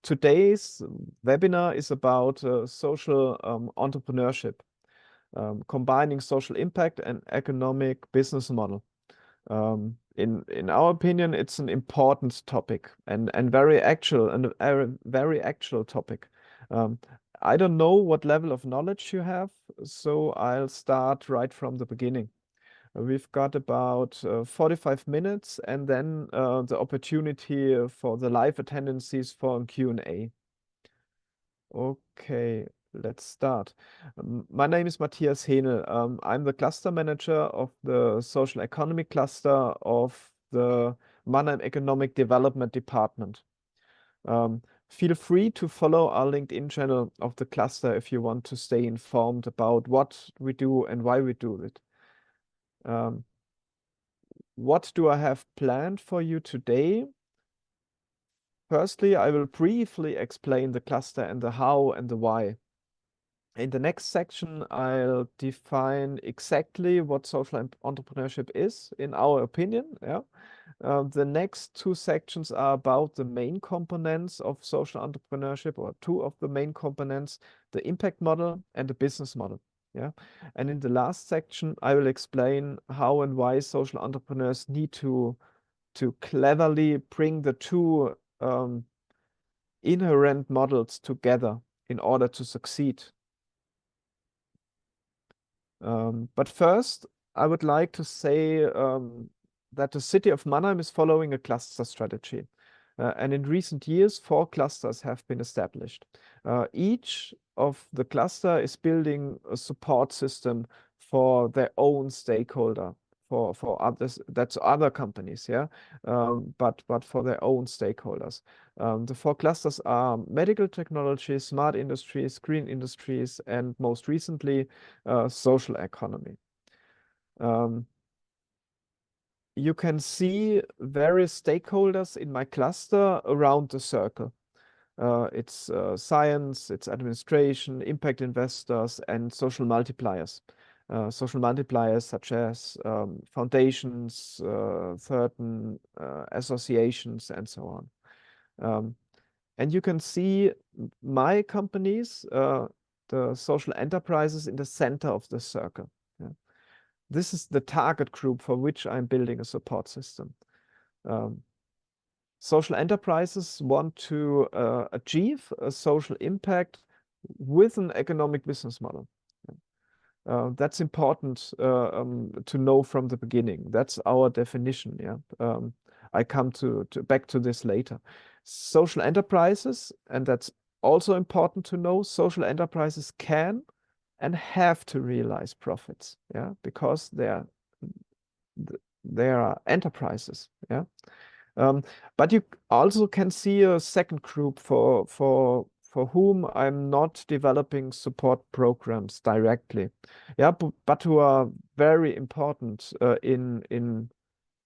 Today's webinar is about social entrepreneurship, combining social impact and economic business model. In our opinion, it's an important topic and very actual and a very actual topic. I don't know what level of knowledge you have, so I'll start right from the beginning. We've got about 45 minutes and then the opportunity for the live attendances for a Q&A. Okay, let's start. My name is Matthias Henel. I'm the cluster manager of the social economy cluster of the Mannheim Economic Development Department. Feel free to follow our LinkedIn channel of the cluster if you want to stay informed about what we do and why we do it. What do I have planned for you today? Firstly, I will briefly explain the cluster and the how and the why. In the next section, I'll define exactly what social entrepreneurship is, in our opinion. Yeah. The next two sections are about the main components of social entrepreneurship, or two of the main components, the impact model and the business model. Yeah. And in the last section, I will explain how and why social entrepreneurs need to cleverly bring the two inherent models together in order to succeed. But first, I would like to say that the city of Mannheim is following a cluster strategy. And in recent years, 4 clusters have been established. Each of the cluster is building a support system for their own stakeholder, for others, that's other companies, yeah, but for their own stakeholders. The 4 clusters are medical technology, smart industries, green industries, and most recently, social economy. You can see various stakeholders in my cluster around the circle. It's science, it's administration, impact investors, and social multipliers. Social multipliers such as foundations, certain associations, and so on. And you can see my companies, the social enterprises, in the center of the circle. Yeah. This is the target group for which I'm building a support system. Social enterprises want to achieve a social impact with an economic business model. That's important to know from the beginning. That's our definition. Yeah, I come back to this later. Social enterprises, and that's also important to know. Social enterprises can and have to realize profits. Yeah, because they are enterprises. Yeah. But you also can see a second group for whom I'm not developing support programs directly. Yeah, but who are very important in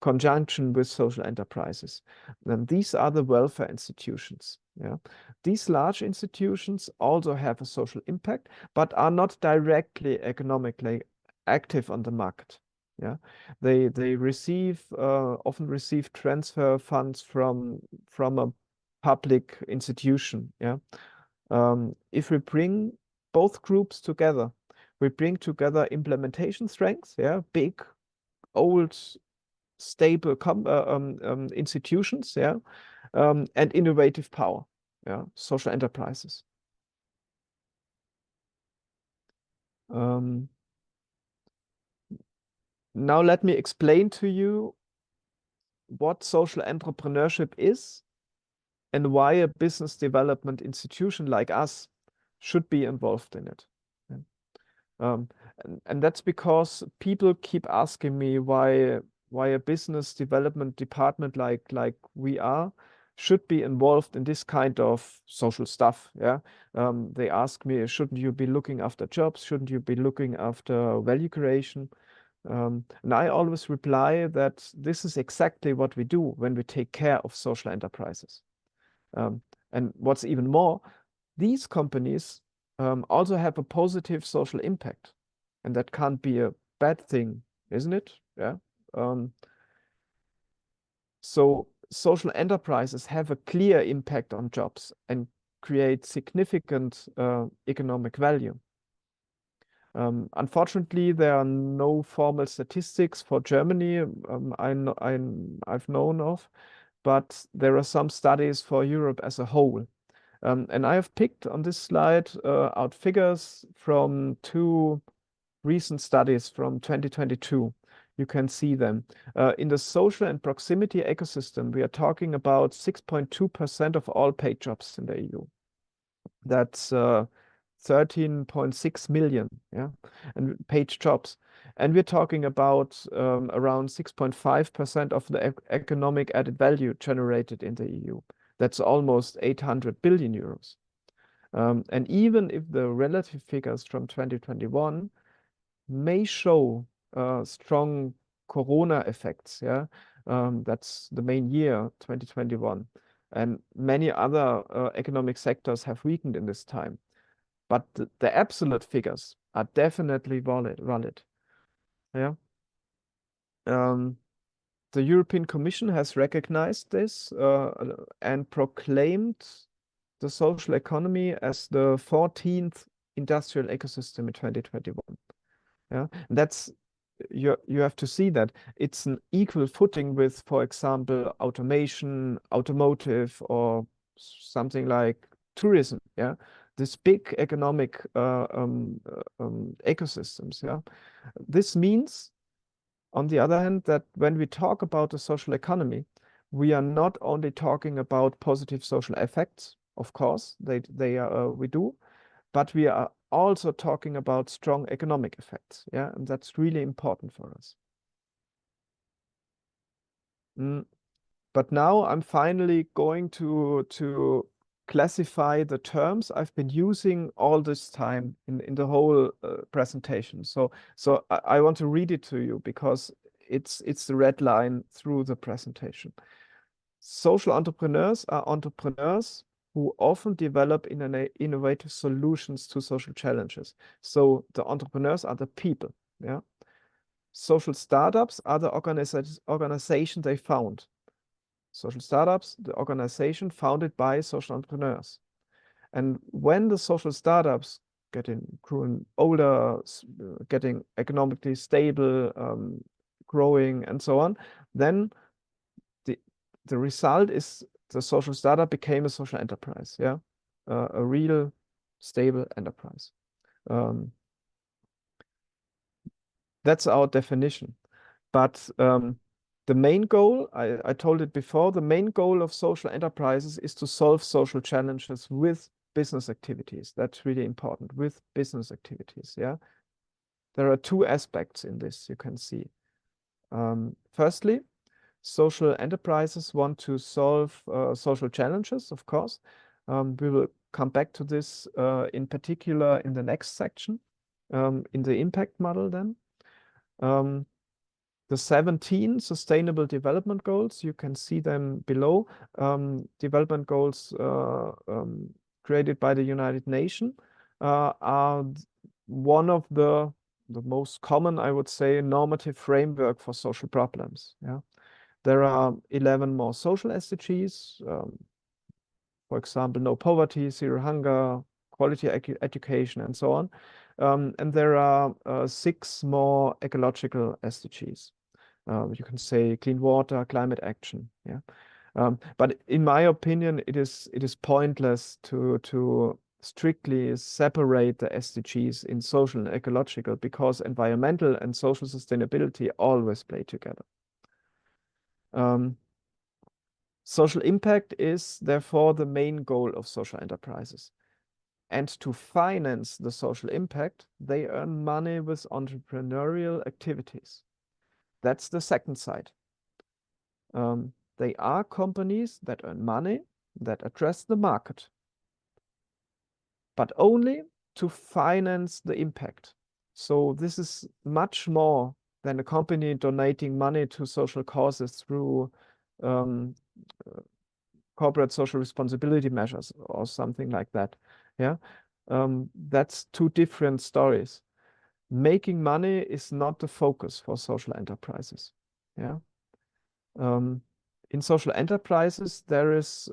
conjunction with social enterprises. And these are the welfare institutions. Yeah, these large institutions also have a social impact, but are not directly economically active on the market. Yeah, they often receive transfer funds from a public institution. Yeah, if we bring both groups together, we bring together implementation strengths. Yeah, big, old, stable institutions. Yeah, and innovative power. Yeah, social enterprises. Now let me explain to you what social entrepreneurship is and why a business development institution like us should be involved in it. And that's because people keep asking me why a business development department like we are should be involved in this kind of social stuff. Yeah, they ask me, shouldn't you be looking after jobs? Shouldn't you be looking after value creation? And I always reply that this is exactly what we do when we take care of social enterprises. And what's even more, these companies also have a positive social impact, and that can't be a bad thing isn't it? Yeah. Um, so social enterprises have a clear impact on jobs and create significant economic value. Unfortunately, there are no formal statistics for Germany I've known of, but there are some studies for Europe as a whole. And I have picked on this slide out figures from two recent studies from 2022. You can see them. In the social and proximity ecosystem, we are talking about 6.2% of all paid jobs in the EU. That's 13.6 million, yeah, and paid jobs. And we're talking about around 6.5% of the economic added value generated in the EU. That's almost 800 billion euros. And even if the relative figures from 2021 may show strong Corona effects, yeah, that's the main year, 2021. And many other economic sectors have weakened in this time. But the absolute figures are definitely valid. Yeah. The European Commission has recognized this and proclaimed the social economy as the 14th industrial ecosystem in 2021. Yeah, and that's you have to see that it's an equal footing with, for example, automation, automotive, or something like tourism. Yeah, this big economic ecosystems. Yeah, this means, on the other hand, that when we talk about the social economy, we are not only talking about positive social effects. Of course, they are we do, but we are also talking about strong economic effects. Yeah, and that's really important for us. Mm. But now I'm finally going to classify the terms I've been using all this time in the whole presentation. So I want to read it to you because it's the red line through the presentation. Social entrepreneurs are entrepreneurs who often develop innovative solutions to social challenges. So the entrepreneurs are the people. Yeah. Social startups are the organization they found. Social startups, the organization founded by social entrepreneurs. And when the social startups growing older, getting economically stable, growing, and so on, then the result is the social startup became a social enterprise. Yeah, a real stable enterprise. That's our definition. But the main goal, I told it before, the main goal of social enterprises is to solve social challenges with business activities. That's really important, with business activities. Yeah, there are two aspects in this you can see. Firstly, social enterprises want to solve social challenges, of course. We will come back to this in particular in the next section, in the impact model then. The 17 Sustainable Development Goals, you can see them below. Development goals created by the United Nations are one of the most common, I would say, normative framework for social problems. Yeah, there are 11 more social SDGs, for example, no poverty, zero hunger, quality education, and so on. And there are 6 more ecological SDGs. You can say clean water, climate action. Yeah, but in my opinion, it is pointless to strictly separate the SDGs in social and ecological, because environmental and social sustainability always play together. Social impact is therefore the main goal of social enterprises. And to finance the social impact, they earn money with entrepreneurial activities. That's the second side. They are companies that earn money, that address the market, but only to finance the impact. So this is much more than a company donating money to social causes through corporate social responsibility measures or something like that. Yeah, that's two different stories. making money is not the focus for social enterprises. Yeah. In social enterprises, there's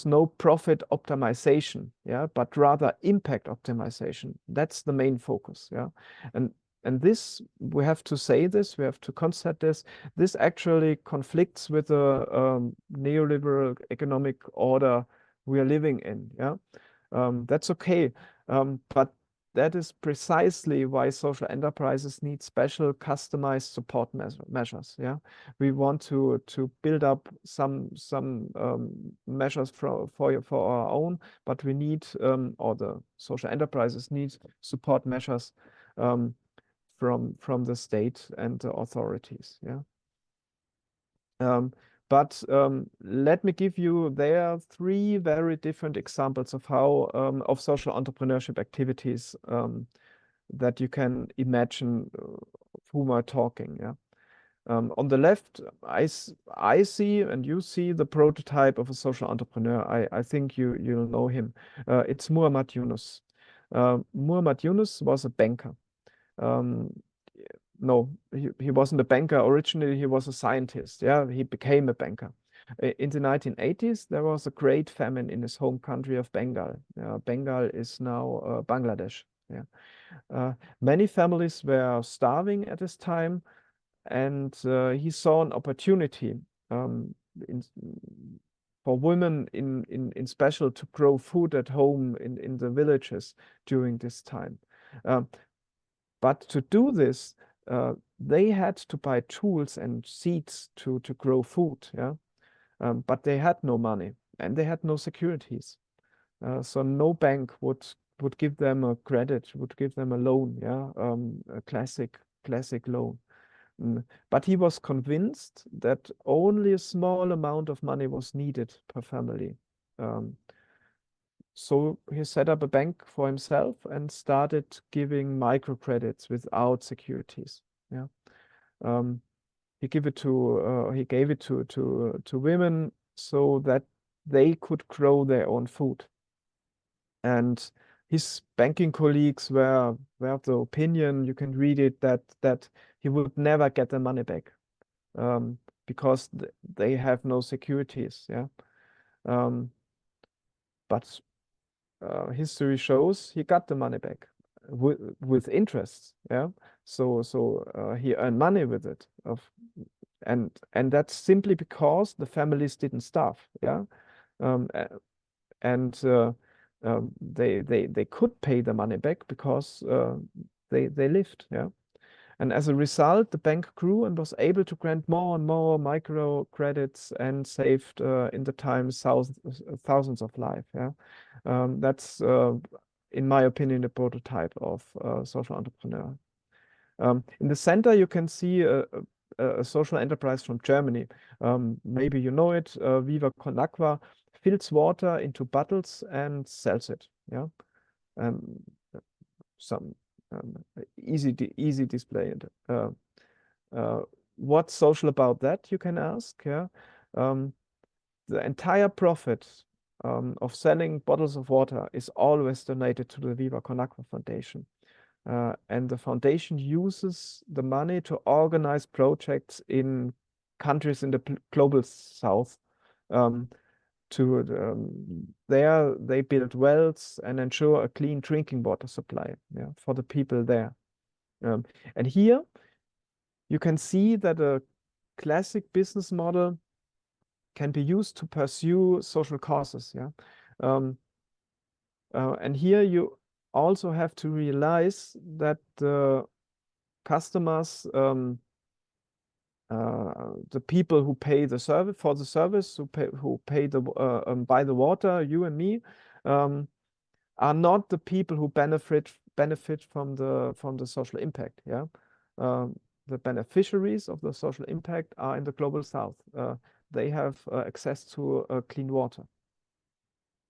no profit optimization, yeah, but rather impact optimization. That's the main focus, yeah. And this, we have to say this, we have to concept this. This actually conflicts with the neoliberal economic order we are living in, yeah. That's okay, but that is precisely why social enterprises need special customized support measures. Yeah, we want to build up some measures for our own, but we need or the social enterprises need support measures from the state and the authorities. Yeah. But let me give you there three very different examples of how of social entrepreneurship activities that you can imagine of whom I'm talking. Yeah. On the left, I see and you see the prototype of a social entrepreneur. I think you'll know him. It's Muhammad Yunus. Muhammad Yunus was a banker. Um, no, he wasn't a banker. Originally, he was a scientist. Yeah, he became a banker. In the 1980s, there was a great famine in his home country of Bengal. Bengal is now Bangladesh. Yeah. Many families were starving at this time, and he saw an opportunity um, in, for women in special to grow food at home in the villages during this time. But to do this, they had to buy tools and seeds to grow food. Yeah, but they had no money and they had no securities. So no bank would give them a credit, would give them a loan. Yeah, a classic loan. But he was convinced that only a small amount of money was needed per family. Um, so he set up a bank for himself and started giving microcredits without securities. Yeah. Um, he gave it to women so that they could grow their own food. And his banking colleagues were of the opinion, you can read it, that he would never get the money back because they have no securities. Yeah. Um, but history shows he got the money back with interest. Yeah. So he earned money with it and that's simply because the families didn't starve. Yeah. Um, and they could pay the money back because they lived. Yeah. And as a result, the bank grew and was able to grant more and more micro credits and saved in the time thousands of lives. Yeah, that's in my opinion the prototype of social entrepreneur. In the center, you can see a social enterprise from Germany. Maybe you know it. Viva Con Aqua fills water into bottles and sells it. Yeah, um, some easy display. Uh, what's social about that, you can ask? Yeah, um, the entire profit of selling bottles of water is always donated to the Viva Con Aqua Foundation. And the foundation uses the money to organize projects in countries in the global south. There they build wells and ensure a clean drinking water supply, yeah, for the people there. And here you can see that a classic business model can be used to pursue social causes. Yeah. And here you also have to realize that the customers, the people who pay the service for the service, who pay the buy the water, you and me, are not the people who benefit from the social impact. Yeah, the beneficiaries of the social impact are in the global south. They have access to clean water.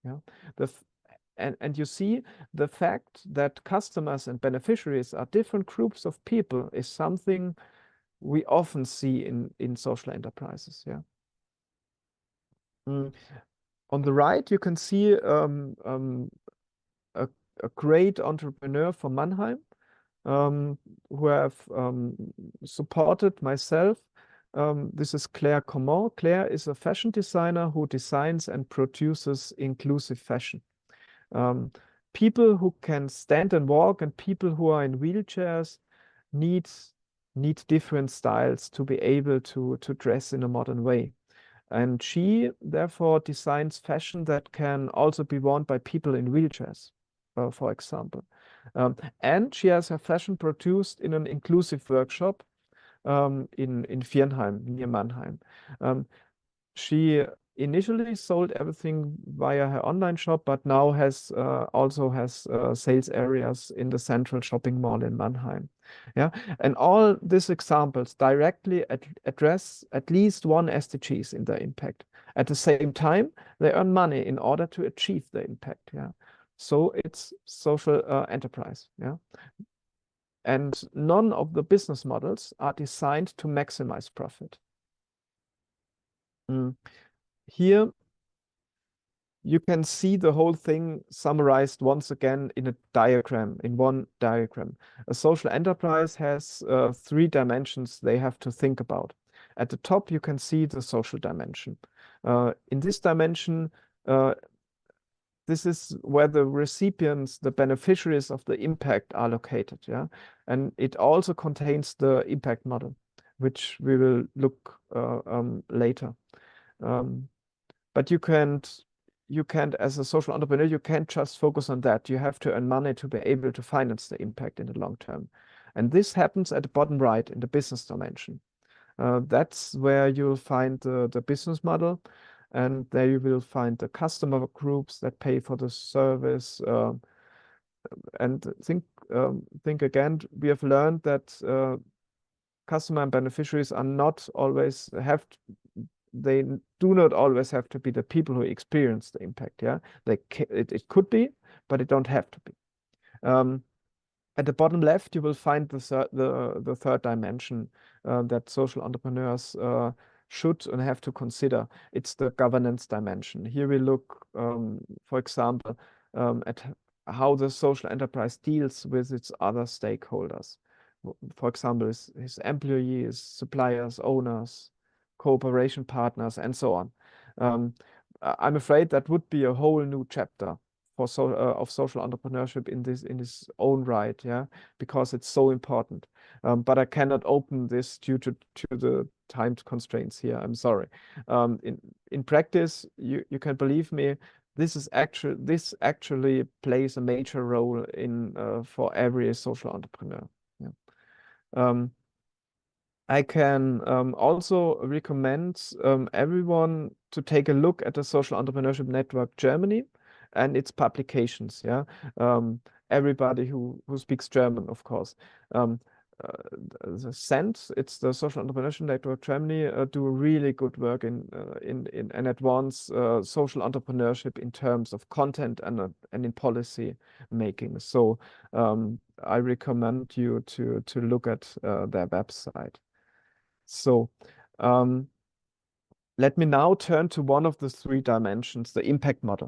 Yeah, and you see the fact that customers and beneficiaries are different groups of people is something we often see in social enterprises. Yeah. On the right, you can see a great entrepreneur from Mannheim. who have supported myself. This is Claire Comment. Claire is a fashion designer who designs and produces inclusive fashion. People who can stand and walk and people who are in wheelchairs need different styles to be able to dress in a modern way. And she therefore designs fashion that can also be worn by people in wheelchairs, for example. And she has her fashion produced in an inclusive workshop in Viernheim, near Mannheim. She initially sold everything via her online shop, but now also has sales areas in the central shopping mall in Mannheim. Yeah, and all these examples directly address at least one SDGs in their impact. At the same time, they earn money in order to achieve the impact. Yeah, so it's social enterprise. Yeah, and none of the business models are designed to maximize profit. Here you can see the whole thing summarized once again in a diagram, in one diagram. A social enterprise has 3 dimensions they have to think about. At the top, you can see the social dimension. In this dimension, this is where the recipients, the beneficiaries of the impact are located. Yeah, and it also contains the impact model, which we will look later. But you can't, as a social entrepreneur, you can't just focus on that. You have to earn money to be able to finance the impact in the long term. And this happens at the bottom right in the business dimension. That's where you'll find the business model, and there you will find the customer groups that pay for the service. And think again, we have learned that customer and beneficiaries are not always they do not always have to be the people who experience the impact. Yeah, it could be, but it don't have to be. At the bottom left, you will find the third dimension that social entrepreneurs should and have to consider. It's the governance dimension. Here we look, for example, at how the social enterprise deals with its other stakeholders. For example, his employees, suppliers, owners, cooperation partners, and so on. I'm afraid that would be a whole new chapter of social entrepreneurship in this own right, yeah, because it's so important. But I cannot open this due to the time constraints here. I'm sorry. In practice, you can believe me. This actually plays a major role in for every social entrepreneur. Yeah. I can also recommend everyone to take a look at the Social Entrepreneurship Network Germany and its publications. Yeah, everybody who speaks German, of course. The SENT, it's the Social Entrepreneurship Network Germany, do really good work in and advance social entrepreneurship in terms of content and in policy making. So I recommend you to look at their website. So let me now turn to one of the 3 dimensions, the impact model.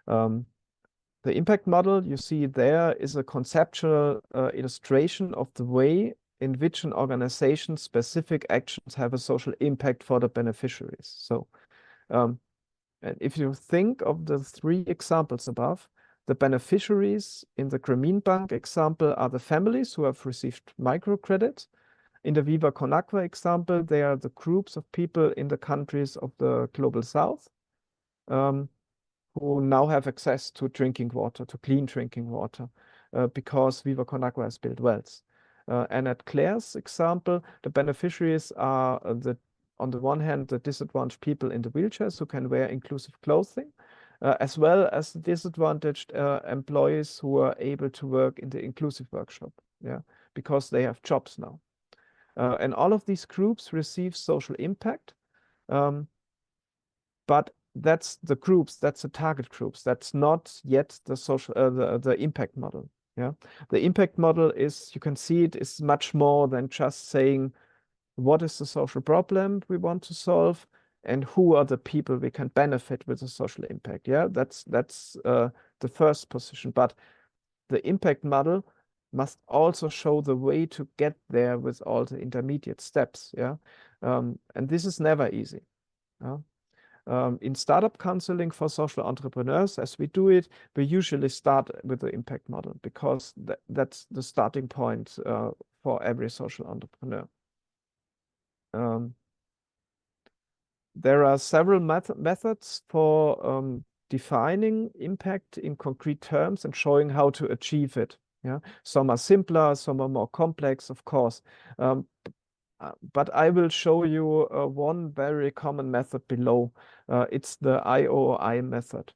The impact model you see there is a conceptual illustration of the way in which an organization's specific actions have a social impact for the beneficiaries. So and if you think of the 3 examples above, the beneficiaries in the Grameen Bank example are the families who have received microcredit. In the Viva Con Agua example, they are the groups of people in the countries of the Global South who now have access to drinking water, to clean drinking water, because Viva Con Agua has built wells. And at Claire's example, the beneficiaries are on the one hand, the disadvantaged people in the wheelchairs who can wear inclusive clothing, as well as the disadvantaged employees who are able to work in the inclusive workshop, yeah, because they have jobs now. And all of these groups receive social impact, but that's the groups, that's the target groups. That's not yet the social, the impact model. Yeah, the impact model is, you can see it is much more than just saying what is the social problem we want to solve and who are the people we can benefit with the social impact. Yeah, that's the first position. But the impact model must also show the way to get there with all the intermediate steps. Yeah, and this is never easy. Yeah? In startup counseling for social entrepreneurs, as we do it, we usually start with the impact model because that's the starting point for every social entrepreneur. There are several methods for defining impact in concrete terms and showing how to achieve it. Yeah, some are simpler, some are more complex, of course. But I will show you one very common method below. It's the IOI method.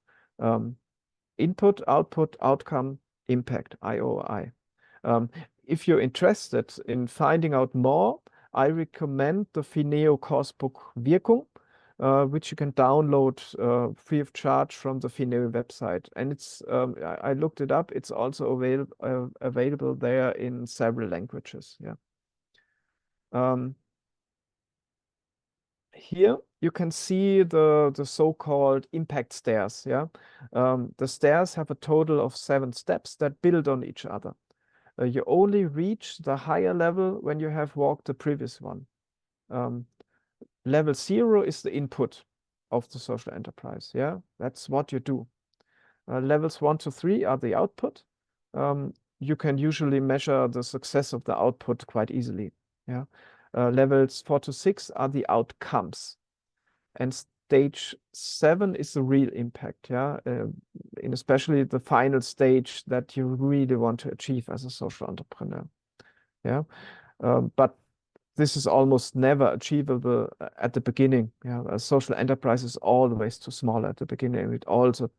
Input, output, outcome, impact, IOI. If you're interested in finding out more, I recommend the Fineo course book Wirkung, which you can download free of charge from the Fineo website. And it's I looked it up. It's also available there in several languages. Yeah. Here you can see the so-called impact stairs. Yeah, the stairs have a total of 7 steps that build on each other. You only reach the higher level when you have walked the previous one. Level 0 is the input of the social enterprise. Yeah, that's what you do. Levels 1 to 3 are the output. You can usually measure the success of the output quite easily. Yeah. Levels 4 to 6 are the outcomes. And stage 7 is the real impact, yeah, in especially the final stage that you really want to achieve as a social entrepreneur. Yeah, but this is almost never achievable at the beginning. Yeah, a social enterprise is always too small at the beginning. It also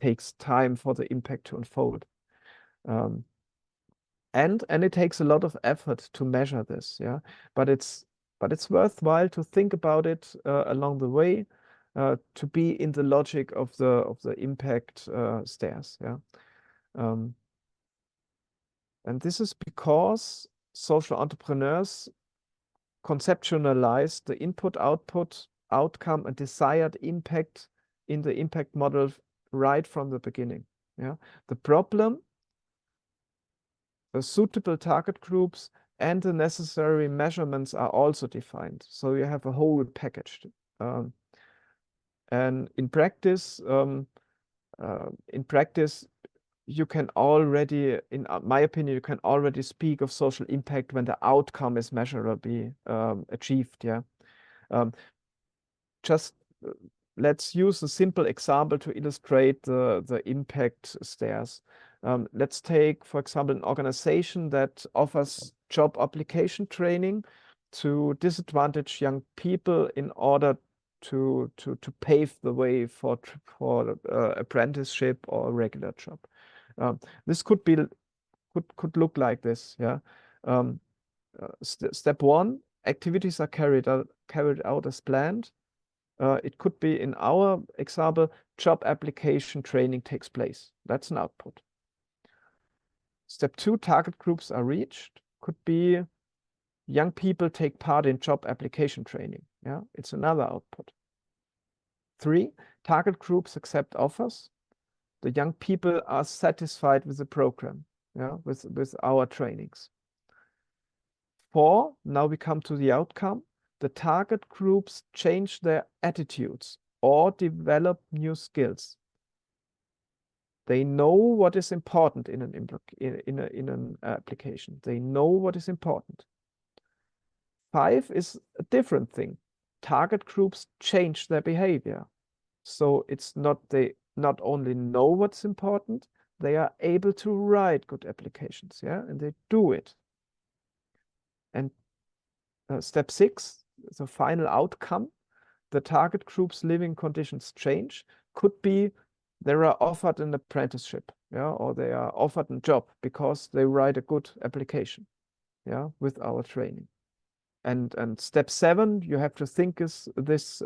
takes time for the impact to unfold. And it takes a lot of effort to measure this, yeah. But it's worthwhile to think about it along the way, to be in the logic of the impact stairs, yeah. And this is because social entrepreneurs conceptualize the input, output, outcome, and desired impact in the impact model right from the beginning. Yeah, the problem, the suitable target groups, and the necessary measurements are also defined. So you have a whole package. And in practice, you can already, in my opinion, you can already speak of social impact when the outcome is measurably achieved. Yeah. Just let's use a simple example to illustrate the impact stairs. Let's take, for example, an organization that offers job application training to disadvantaged young people in order to pave the way for apprenticeship or a regular job. This could look like this. Yeah. Step 1: activities are carried out as planned. It could be, in our example, job application training takes place. That's an output. Step 2: target groups are reached. Could be young people take part in job application training. Yeah, it's another output. 3: target groups accept offers. The young people are satisfied with the program. Yeah, with our trainings. 4: now we come to the outcome. The target groups change their attitudes or develop new skills. They know what is important in an application. They know what is important. 5 is a different thing. Target groups change their behavior. So it's not they not only know what's important, they are able to write good applications, yeah, and they do it. And step 6, the final outcome, the target group's living conditions change. Could be they are offered an apprenticeship, yeah, or they are offered a job because they write a good application, yeah, with our training. And step 7, you have to think this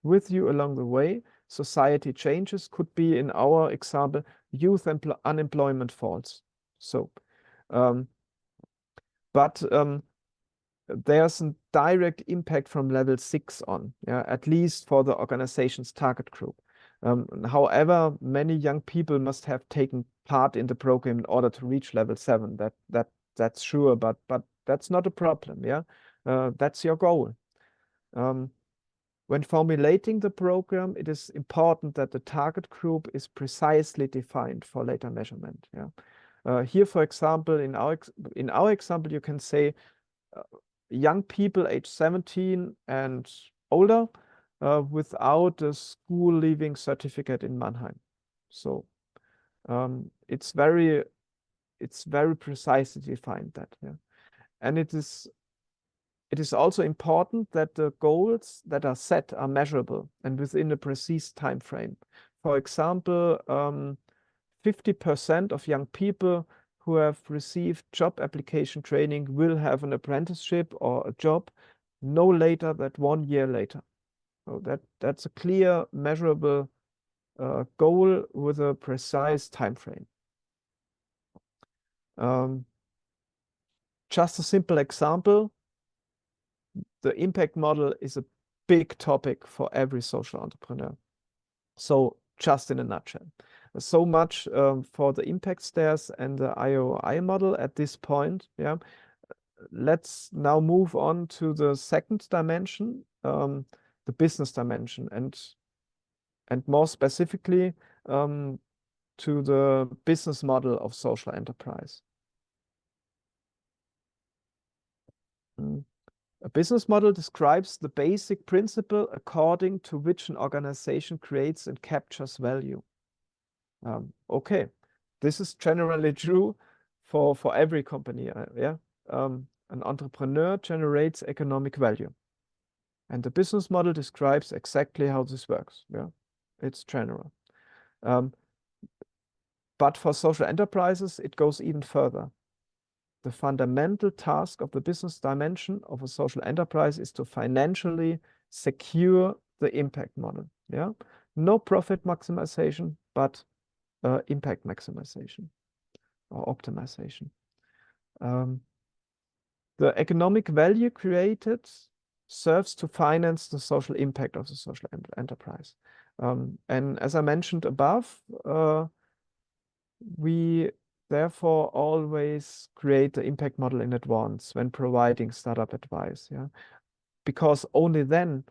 with you along the way. Society changes. Could be, in our example, youth unemployment falls. So, but there's a direct impact from level 6 on, yeah, at least for the organization's target group. However, many young people must have taken part in the program in order to reach level 7. That's sure, but that's not a problem. Yeah, that's your goal. When formulating the program, it is important that the target group is precisely defined for later measurement. Yeah. Here, for example, in our example, you can say young people age 17 and older without a school leaving certificate in Mannheim. So it's very precisely defined that. Yeah. And it is also important that the goals that are set are measurable and within a precise time frame. For example, 50% of young people who have received job application training will have an apprenticeship or a job no later than 1 year later. So that's a clear, measurable goal with a precise time frame. Just a simple example. The impact model is a big topic for every social entrepreneur. So just in a nutshell. So much for the impact stairs and the IOI model at this point. Yeah. Let's now move on to the second dimension, the business dimension, and more specifically to the business model of social enterprise. A business model describes the basic principle according to which an organization creates and captures value. Okay, this is generally true for every company. Yeah, an entrepreneur generates economic value, and the business model describes exactly how this works. Yeah, it's general. But for social enterprises, it goes even further. The fundamental task of the business dimension of a social enterprise is to financially secure the impact model. Yeah, no profit maximization, but impact maximization or optimization. The economic value created serves to finance the social impact of the social enterprise. And as I mentioned above, we therefore always create the impact model in advance when providing startup advice. Yeah, because only then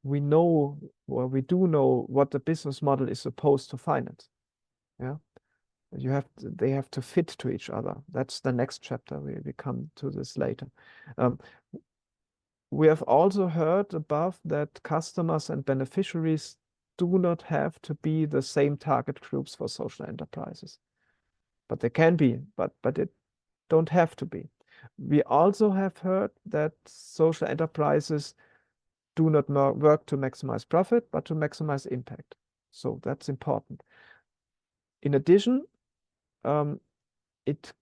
we know, or we do know, what the business model is supposed to finance. Yeah, they have to fit to each other. That's the next chapter. We come to this later. We have also heard above that customers and beneficiaries do not have to be the same target groups for social enterprises. But they can be, but it don't have to be. We also have heard that social enterprises do not work to maximize profit, but to maximize impact. So that's important. In addition, it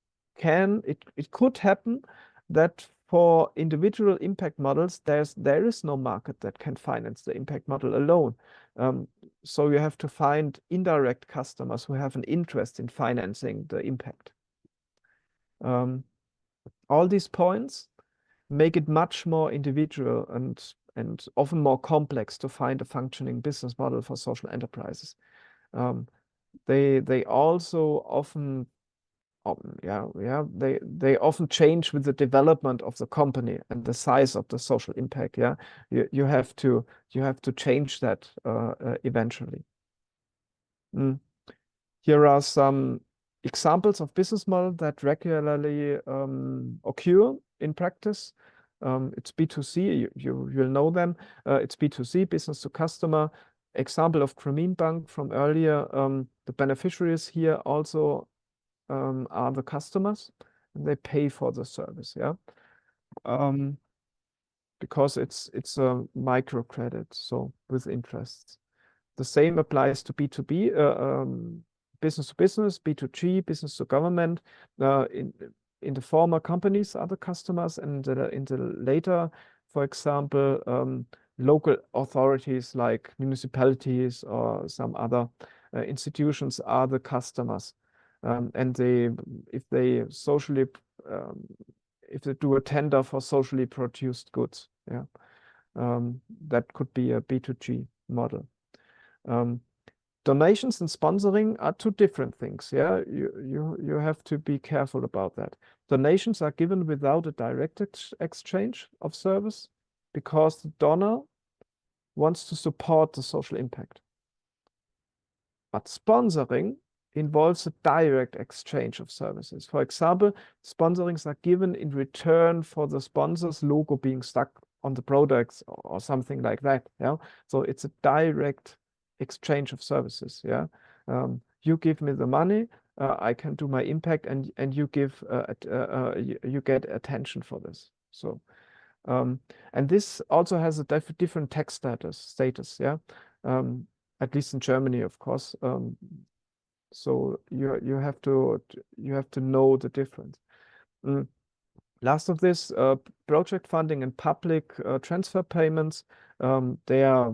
could happen that for individual impact models, there is no market that can finance the impact model alone. So you have to find indirect customers who have an interest in financing the impact. All these points make it much more individual and often more complex to find a functioning business model for social enterprises. They also often they often change with the development of the company and the size of the social impact. Yeah, you have to change that eventually. Here are some examples of business models that regularly occur in practice. It's B2C, you'll know them. It's B2C, business to customer. Example of Grameen Bank from earlier. The beneficiaries here also are the customers, and they pay for the service. Yeah, because it's a microcredit, so with interests. The same applies to B2B, business to business, B2G, business to government. In the former, companies are the customers, and in the later, for example, local authorities like municipalities or some other institutions are the customers. And if they do a tender for socially produced goods, yeah, that could be a B2G model. Donations and sponsoring are two different things. Yeah, you have to be careful about that. Donations are given without a direct exchange of service because the donor wants to support the social impact. But sponsoring involves a direct exchange of services. For example, sponsorings are given in return for the sponsor's logo being stuck on the products or something like that. Yeah, so it's a direct exchange of services. Yeah, you give me the money, I can do my impact, and you give you get attention for this. So. And this also has a different tax status, yeah. At least in Germany, of course. So you have to know the difference. Last of this, project funding and public transfer payments. They are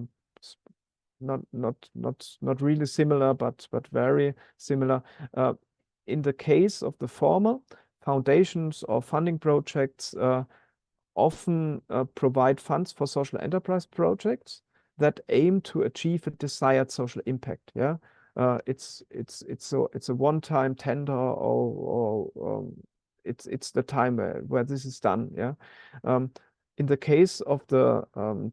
not really similar, but very similar. In the case of the former, foundations or funding projects often provide funds for social enterprise projects that aim to achieve a desired social impact. Yeah, it's a one-time tender, or it's the time where this is done. Yeah. In the case of the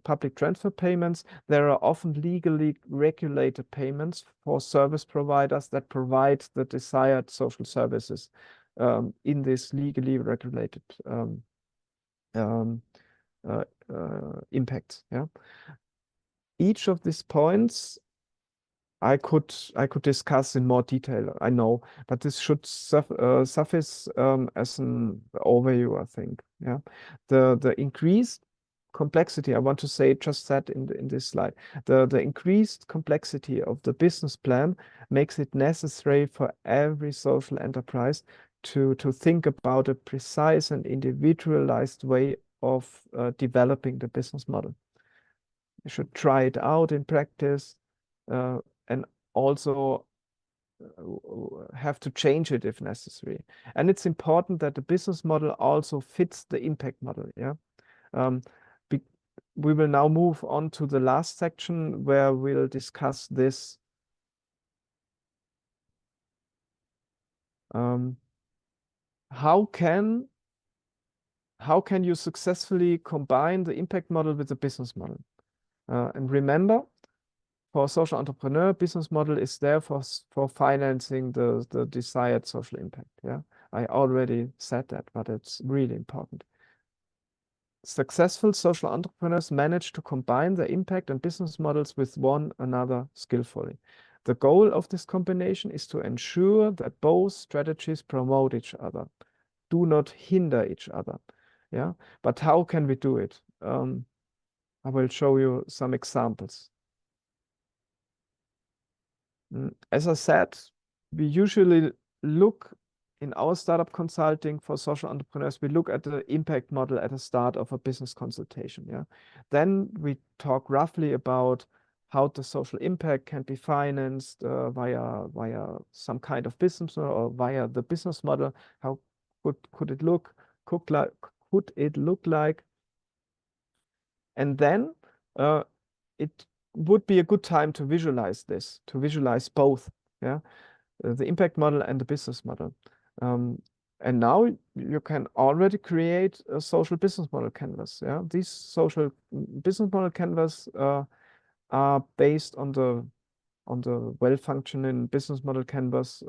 public transfer payments, there are often legally regulated payments for service providers that provide the desired social services in this legally regulated um, impacts. Yeah, each of these points I could discuss in more detail, I know, but this should suffice as an overview, I think. Yeah, the increased complexity, I want to say just that in this slide, the increased complexity of the business plan makes it necessary for every social enterprise to think about a precise and individualized way of developing the business model. You should try it out in practice, and also have to change it if necessary. And it's important that the business model also fits the impact model. Yeah. We will now move on to the last section where we'll discuss this. How can you successfully combine the impact model with the business model? And remember, for a social entrepreneur, business model is there for financing the desired social impact. Yeah, I already said that, but it's really important. Successful social entrepreneurs manage to combine their impact and business models with one another skillfully. The goal of this combination is to ensure that both strategies promote each other, do not hinder each other. Yeah, but how can we do it? I will show you some examples. As I said, we usually look in our startup consulting for social entrepreneurs, we look at the impact model at the start of a business consultation. Yeah. Then we talk roughly about how the social impact can be financed via some kind of business or via the business model. How could it look like? And then it would be a good time to visualize this, to visualize both. Yeah. The impact model and the business model. And now you can already create a social business model canvas. Yeah, these social business model canvas are based on the well-functioning business model canvas,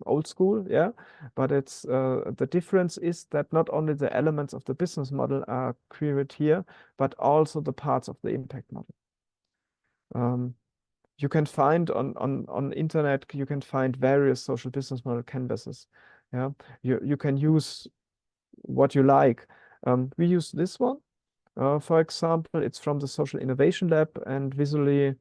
old school. Yeah, but it's the difference is that not only the elements of the business model are created here, but also the parts of the impact model. You can find on internet, you can find various social business model canvases. Yeah, you can use what you like. We use this one. For example, it's from the Social Innovation Lab and visually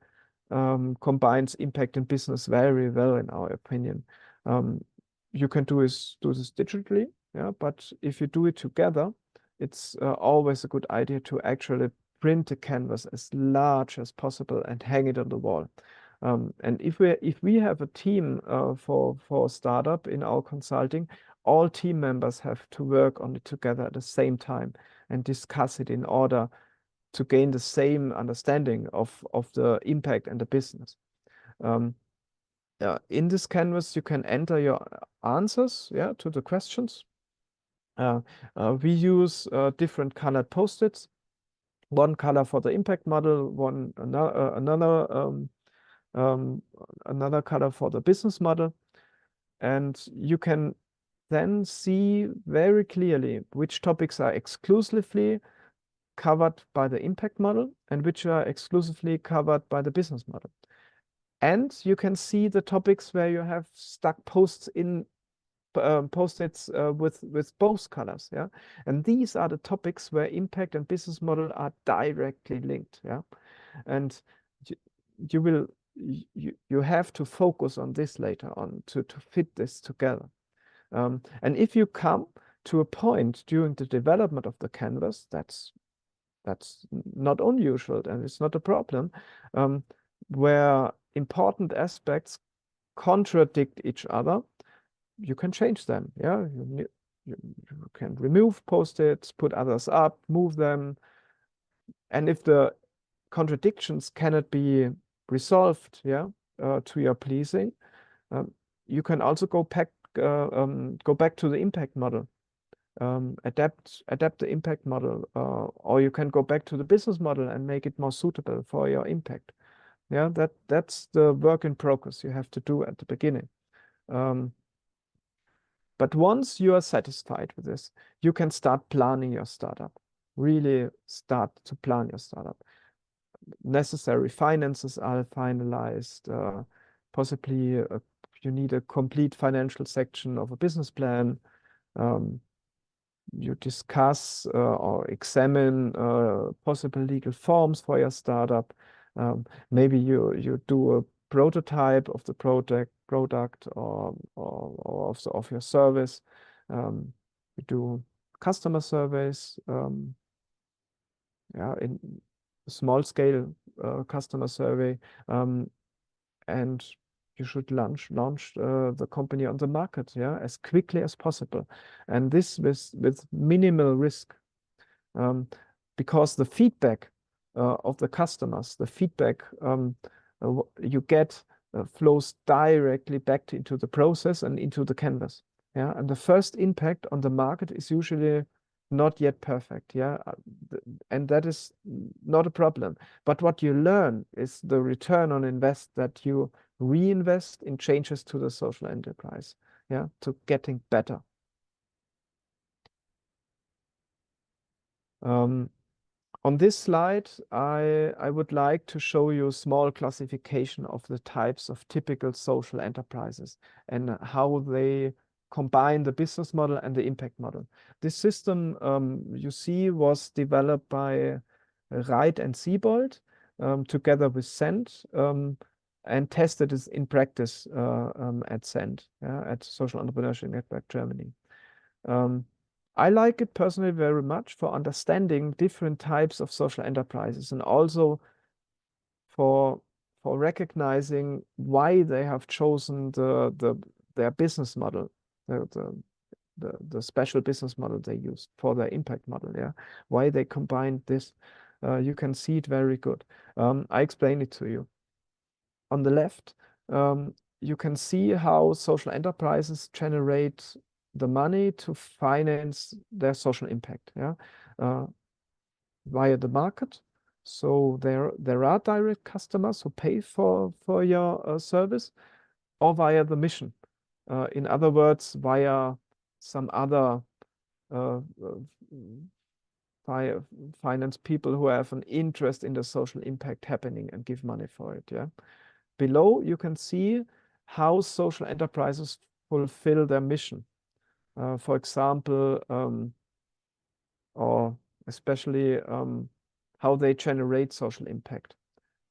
combines impact and business very well, in our opinion. You can do this digitally, yeah, but if you do it together, it's always a good idea to actually print a canvas as large as possible and hang it on the wall. And if we have a team for a startup in our consulting, all team members have to work on it together at the same time and discuss it in order to gain the same understanding of the impact and the business. Um, in this canvas, you can enter your answers, to the questions. We use different colored post-its. One color for the impact model, another color for the business model, and you can then see very clearly which topics are exclusively covered by the impact model and which are exclusively covered by the business model. And you can see the topics where you have stuck post-its with both colors, and these are the topics where impact and business model are directly linked, and you have to focus on this later on to fit this together. And if you come to a point during the development of the canvas, that's not unusual and it's not a problem, where important aspects contradict each other, you can change them. You can remove post-its, put others up, move them. And if the contradictions cannot be resolved, to your pleasing, you can also go back to the impact model, adapt the impact model, or you can go back to the business model and make it more suitable for your impact. That's the work in progress you have to do at the beginning. But once you are satisfied with this, you can start planning your startup. Really start to plan your startup. Necessary finances are finalized. Possibly you need a complete financial section of a business plan. You discuss or examine possible legal forms for your startup. Maybe you do a prototype of the product or of your service. You do customer surveys, in small scale customer survey, and you should launch the company on the market, as quickly as possible, and this with minimal risk, because the feedback of the customers, the feedback you get flows directly back into the process and into the canvas. And the first impact on the market is usually not yet perfect, and that is not a problem. But what you learn is the return on invest that you reinvest in changes to the social enterprise, to getting better. On this slide, I would like to show you a small classification of the types of typical social enterprises and how they combine the business model and the impact model. This system, you see, was developed by Reit and Siebold together with Cent, and tested it in practice at Cent, at Social Entrepreneurship Network Germany. I like it personally very much for understanding different types of social enterprises and also for recognizing why they have chosen their business model, the special business model they used for their impact model, why they combined this. You can see it very good. I explain it to you. On the left, you can see how social enterprises generate the money to finance their social impact, via the market. So there are direct customers who pay for your service, or via the mission. In other words, via some other finance people who have an interest in the social impact happening and give money for it. Below, you can see how social enterprises fulfill their mission. For example, or especially how they generate social impact.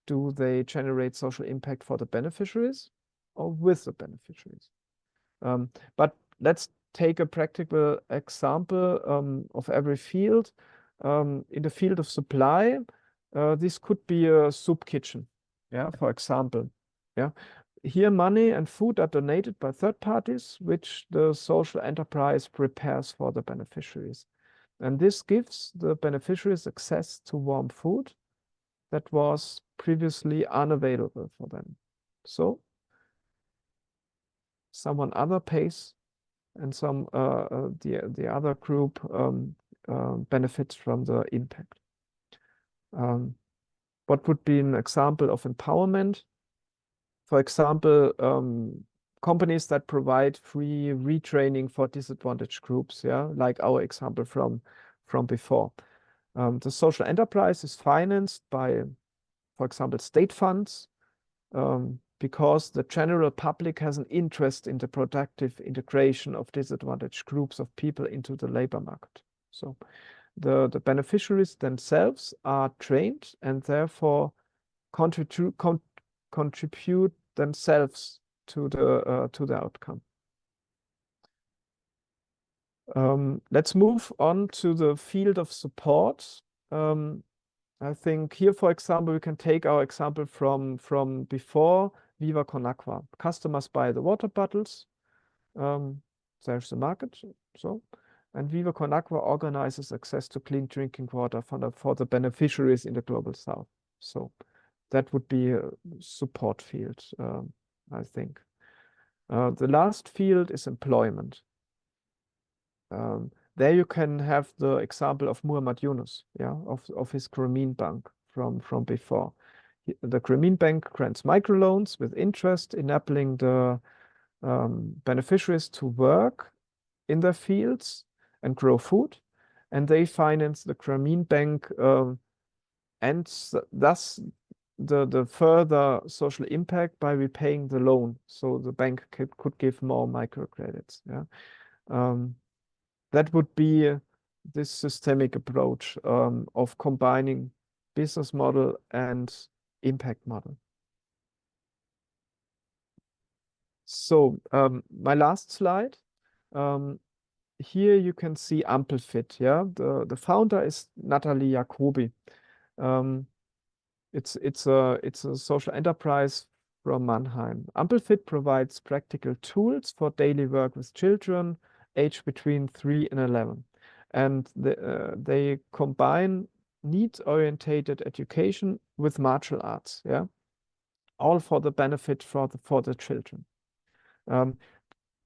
Do they generate social impact for the beneficiaries or with the beneficiaries? But let's take a practical example of every field. In the field of supply, this could be a soup kitchen, for example. Here, money and food are donated by third parties, which the social enterprise prepares for the beneficiaries. And this gives the beneficiaries access to warm food that was previously unavailable for them. So someone other pays, and the other group benefits from the impact. What would be an example of empowerment? For example, companies that provide free retraining for disadvantaged groups, yeah, like our example from before. The social enterprise is financed by, for example, state funds, because the general public has an interest in the productive integration of disadvantaged groups of people into the labor market. So the beneficiaries themselves are trained and therefore contribute themselves to the outcome. Let's move on to the field of support. I think here, for example, we can take our example from before, Viva Con Aqua. Customers buy the water bottles. There's the market, and Viva Con Aqua organizes access to clean drinking water for the beneficiaries in the global south. So that would be a support field, I think. The last field is employment. There you can have the example of Muhammad Yunus, yeah, of his Grameen Bank from before. The Grameen Bank grants microloans with interest, enabling the beneficiaries to work in their fields and grow food, and they finance the Grameen Bank, and thus the further social impact by repaying the loan, so the bank could give more microcredits. Yeah. That would be this systemic approach of combining business model and impact model. So my last slide. Here you can see Ampelfit. Yeah, the founder is Nathalie Jacobi. It's a social enterprise from Mannheim. Ampelfit provides practical tools for daily work with children aged between 3 and 11, and they combine needs-orientated education with martial arts. Yeah, all for the benefit for the children.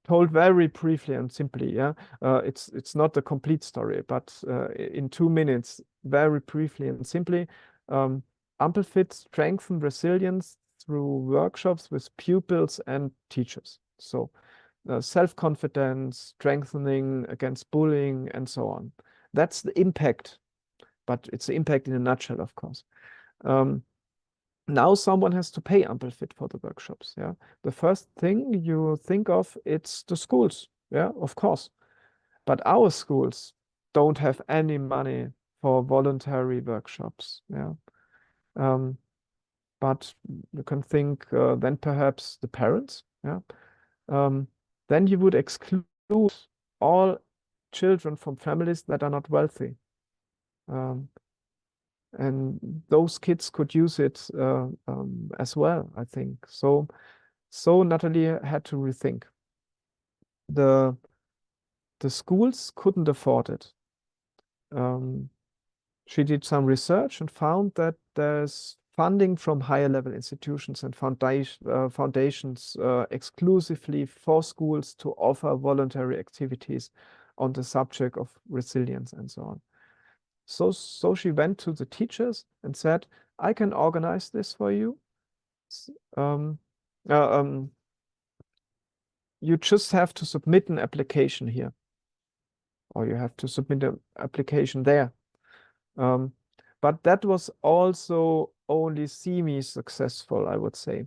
Told very briefly and simply, yeah. It's not the complete story, but in 2 minutes, very briefly and simply, Ampelfit strengthen resilience through workshops with pupils and teachers. So self-confidence, strengthening against bullying, and so on. That's the impact, but it's the impact in a nutshell, of course. Now someone has to pay Ampelfit for the workshops. Yeah, the first thing you think of, it's the schools. Yeah, of course, but our schools don't have any money for voluntary workshops. Yeah, but you can think then perhaps the parents. Yeah, then you would exclude all children from families that are not wealthy. And those kids could use it as well, I think. So Nathalie had to rethink. The schools couldn't afford it. She did some research and found that there's funding from higher level institutions and foundations exclusively for schools to offer voluntary activities on the subject of resilience and so on. So she went to the teachers and said, I can organize this for you. You just have to submit an application here, or you have to submit an application there. But that was also only semi-successful, I would say.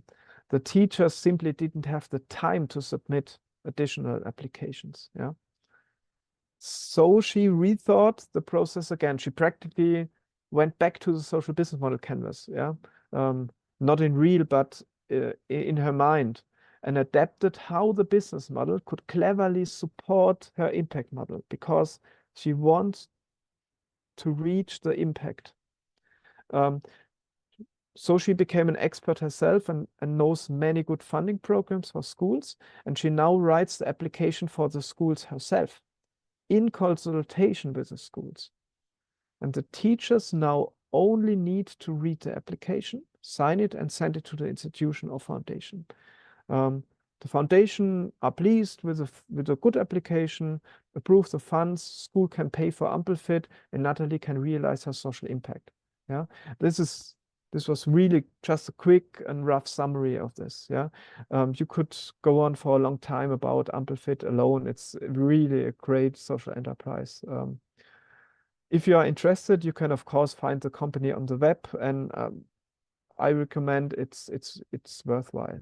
The teachers simply didn't have the time to submit additional applications. Yeah. So she rethought the process again. She practically went back to the social business model canvas. Yeah, not in real, but in her mind, and adapted how the business model could cleverly support her impact model, because she wants to reach the impact. So she became an expert herself and knows many good funding programs for schools, and she now writes the application for the schools herself, in consultation with the schools. And the teachers now only need to read the application, sign it, and send it to the institution or foundation. The foundation are pleased with a good application, approve the funds, school can pay for Ampelfit, and Natalie can realize her social impact. Yeah, this was really just a quick and rough summary of this. Yeah, you could go on for a long time about Ampelfit alone. It's really a great social enterprise. If you are interested, you can of course find the company on the web, and I recommend it's worthwhile.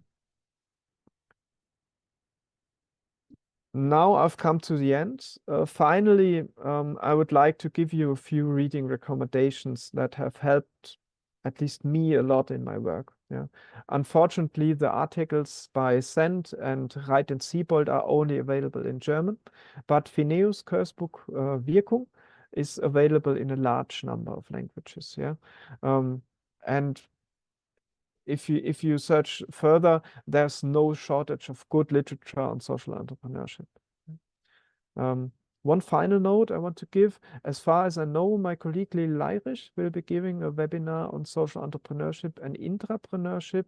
Now I've come to the end. Finally, I would like to give you a few reading recommendations that have helped at least me a lot in my work. Yeah. Unfortunately, the articles by Send and Reit and Siebold are only available in German, but Phineus' Kursbuch Wirkung is available in a large number of languages. Yeah. And if you search further, there's no shortage of good literature on social entrepreneurship. One final note I want to give, as far as I know, my colleague Lil Leirich will be giving a webinar on social entrepreneurship and intrapreneurship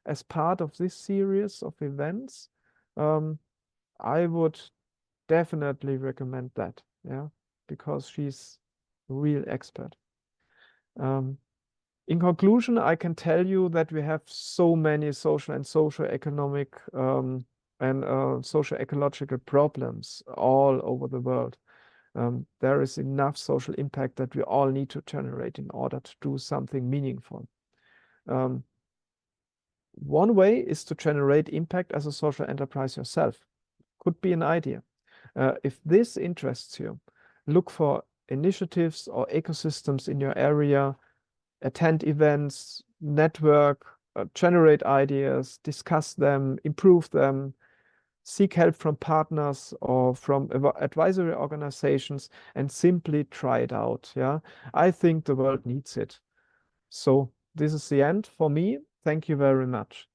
as part of this series of events. I would definitely recommend that, yeah, because she's a real expert. In conclusion, I can tell you that we have so many social and socio-economic and socio-ecological problems all over the world. There is enough social impact that we all need to generate in order to do something meaningful. One way is to generate impact as a social enterprise yourself. Could be an idea. If this interests you, look for initiatives or ecosystems in your area, attend events, network, generate ideas, discuss them, improve them, seek help from partners or from advisory organizations, and simply try it out. Yeah, I think the world needs it. So this is the end for me. Thank you very much.